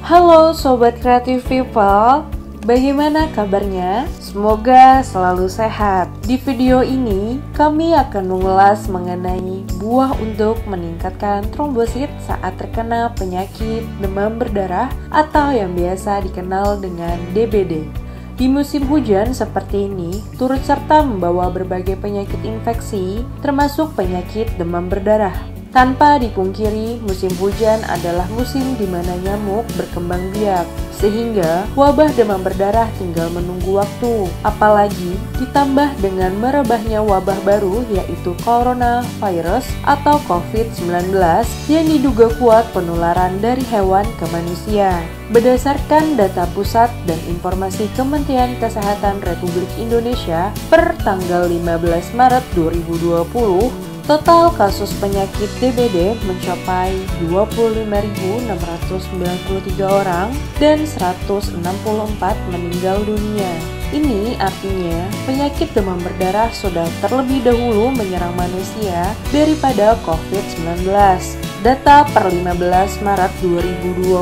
Halo Sobat Creative People, bagaimana kabarnya? Semoga selalu sehat. Di video ini, kami akan mengulas mengenai buah untuk meningkatkan trombosit saat terkena penyakit demam berdarah atau yang biasa dikenal dengan DBD. Di musim hujan seperti ini, turut serta membawa berbagai penyakit infeksi, termasuk penyakit demam berdarah. Tanpa dipungkiri, musim hujan adalah musim di mana nyamuk berkembang biak, sehingga wabah demam berdarah tinggal menunggu waktu. Apalagi ditambah dengan merebahnya wabah baru yaitu coronavirus atau COVID-19 yang diduga kuat penularan dari hewan ke manusia. Berdasarkan data pusat dan informasi Kementerian Kesehatan Republik Indonesia per tanggal 15 Maret 2020, total kasus penyakit DBD mencapai 25.693 orang dan 164 meninggal dunia. Ini artinya penyakit demam berdarah sudah terlebih dahulu menyerang manusia daripada COVID-19. Data per 15 Maret 2020,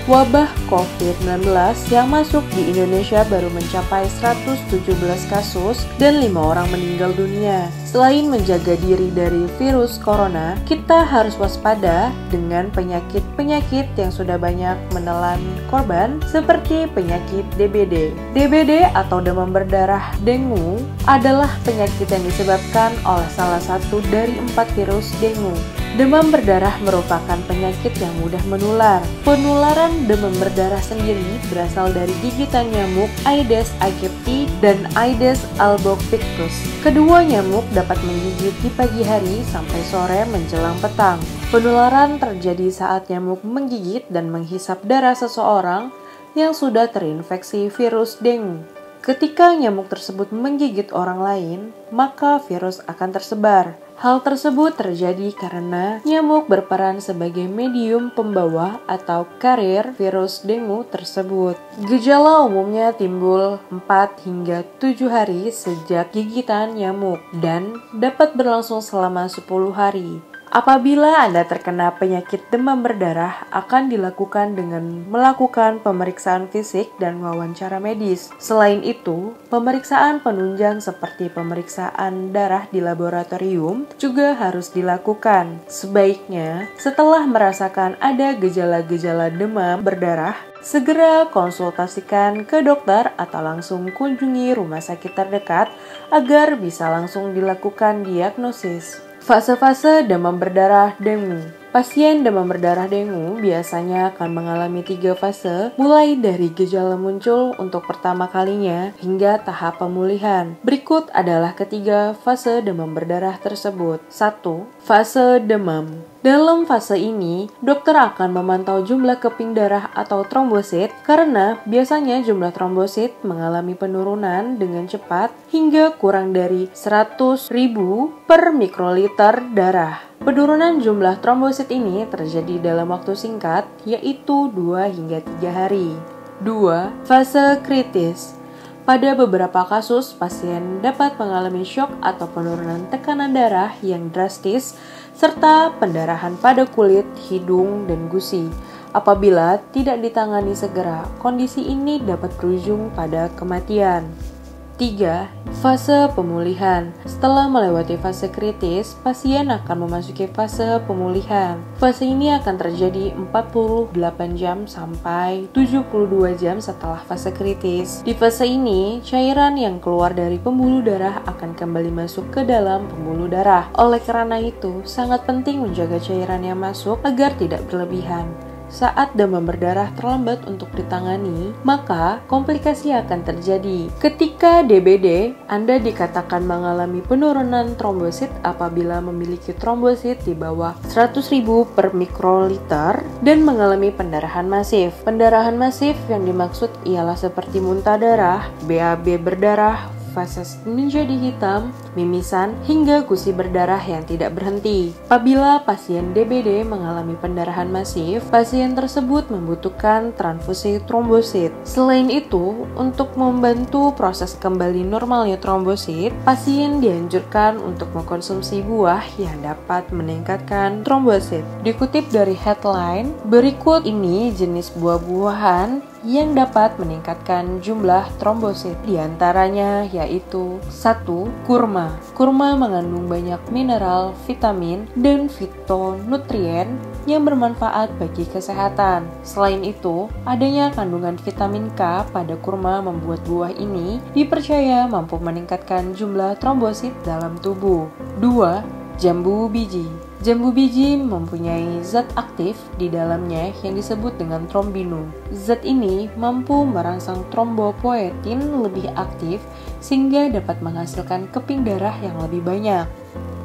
wabah COVID-19 yang masuk di Indonesia baru mencapai 117 kasus dan 5 orang meninggal dunia. Selain menjaga diri dari virus corona, kita harus waspada dengan penyakit-penyakit yang sudah banyak menelan korban seperti penyakit DBD. DBD atau demam berdarah dengue adalah penyakit yang disebabkan oleh salah satu dari 4 virus dengue. Demam berdarah merupakan penyakit yang mudah menular. Penularan demam berdarah sendiri berasal dari gigitan nyamuk Aedes aegypti dan Aedes albopictus. Kedua nyamuk dapat menggigit di pagi hari sampai sore menjelang petang. Penularan terjadi saat nyamuk menggigit dan menghisap darah seseorang yang sudah terinfeksi virus dengue. Ketika nyamuk tersebut menggigit orang lain, maka virus akan tersebar. Hal tersebut terjadi karena nyamuk berperan sebagai medium pembawa atau carrier virus dengue tersebut. Gejala umumnya timbul 4 hingga 7 hari sejak gigitan nyamuk dan dapat berlangsung selama 10 hari. Apabila Anda terkena penyakit demam berdarah, akan dilakukan dengan melakukan pemeriksaan fisik dan wawancara medis. Selain itu, pemeriksaan penunjang seperti pemeriksaan darah di laboratorium juga harus dilakukan. Sebaiknya, setelah merasakan ada gejala-gejala demam berdarah, segera konsultasikan ke dokter atau langsung kunjungi rumah sakit terdekat agar bisa langsung dilakukan diagnosis. Fase-fase demam berdarah dengue. Pasien demam berdarah dengue biasanya akan mengalami 3 fase, mulai dari gejala muncul untuk pertama kalinya hingga tahap pemulihan. Berikut adalah ketiga fase demam berdarah tersebut. 1. Fase demam. Dalam fase ini, dokter akan memantau jumlah keping darah atau trombosit karena biasanya jumlah trombosit mengalami penurunan dengan cepat hingga kurang dari 100.000 per mikroliter darah. Penurunan jumlah trombosit ini terjadi dalam waktu singkat, yaitu 2 hingga 3 hari. 2. Fase kritis. Pada beberapa kasus, pasien dapat mengalami syok atau penurunan tekanan darah yang drastis, serta pendarahan pada kulit, hidung, dan gusi. Apabila tidak ditangani segera, kondisi ini dapat berujung pada kematian. 3. Fase pemulihan. Setelah melewati fase kritis, pasien akan memasuki fase pemulihan. Fase ini akan terjadi 48 jam sampai 72 jam setelah fase kritis. Di fase ini, cairan yang keluar dari pembuluh darah akan kembali masuk ke dalam pembuluh darah. Oleh karena itu, sangat penting menjaga cairan yang masuk agar tidak berlebihan. Saat demam berdarah terlambat untuk ditangani, maka komplikasi akan terjadi. Ketika DBD, Anda dikatakan mengalami penurunan trombosit apabila memiliki trombosit di bawah 100.000 per mikroliter dan mengalami pendarahan masif. Pendarahan masif yang dimaksud ialah seperti muntah darah, BAB berdarah, feses menjadi hitam, mimisan, hingga gusi berdarah yang tidak berhenti. Apabila pasien DBD mengalami pendarahan masif, pasien tersebut membutuhkan transfusi trombosit. Selain itu, untuk membantu proses kembali normalnya trombosit, pasien dianjurkan untuk mengkonsumsi buah yang dapat meningkatkan trombosit. Dikutip dari headline, berikut ini jenis buah-buahan yang dapat meningkatkan jumlah trombosit. Di antaranya yaitu 1. Kurma. Kurma mengandung banyak mineral, vitamin, dan fitonutrien yang bermanfaat bagi kesehatan. Selain itu, adanya kandungan vitamin K pada kurma membuat buah ini dipercaya mampu meningkatkan jumlah trombosit dalam tubuh. 2. Jambu biji. Jambu biji mempunyai zat aktif di dalamnya yang disebut dengan trombinum. Zat ini mampu merangsang trombopoietin lebih aktif sehingga dapat menghasilkan keping darah yang lebih banyak.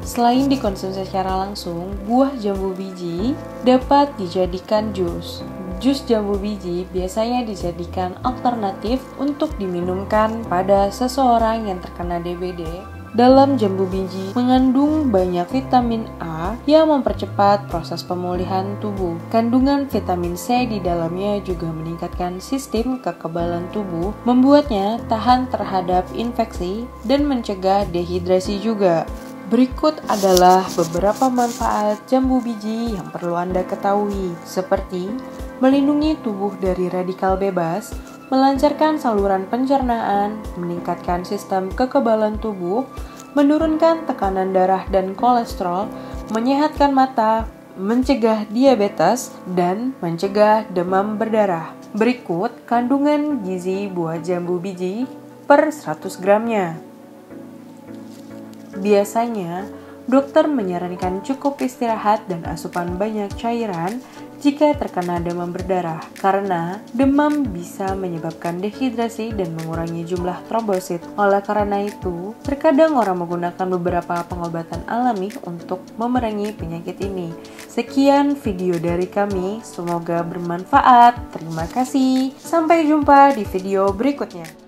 Selain dikonsumsi secara langsung, buah jambu biji dapat dijadikan jus. Jus jambu biji biasanya dijadikan alternatif untuk diminumkan pada seseorang yang terkena DBD. Dalam jambu biji mengandung banyak vitamin A yang mempercepat proses pemulihan tubuh. Kandungan vitamin C di dalamnya juga meningkatkan sistem kekebalan tubuh, membuatnya tahan terhadap infeksi dan mencegah dehidrasi juga. Berikut adalah beberapa manfaat jambu biji yang perlu Anda ketahui, seperti melindungi tubuh dari radikal bebas, melancarkan saluran pencernaan, meningkatkan sistem kekebalan tubuh, menurunkan tekanan darah dan kolesterol, menyehatkan mata, mencegah diabetes, dan mencegah demam berdarah. Berikut kandungan gizi buah jambu biji per 100 gramnya. Biasanya, dokter menyarankan cukup istirahat dan asupan banyak cairan jika terkena demam berdarah, karena demam bisa menyebabkan dehidrasi dan mengurangi jumlah trombosit. Oleh karena itu, terkadang orang menggunakan beberapa pengobatan alami untuk memerangi penyakit ini. Sekian video dari kami, semoga bermanfaat. Terima kasih, sampai jumpa di video berikutnya.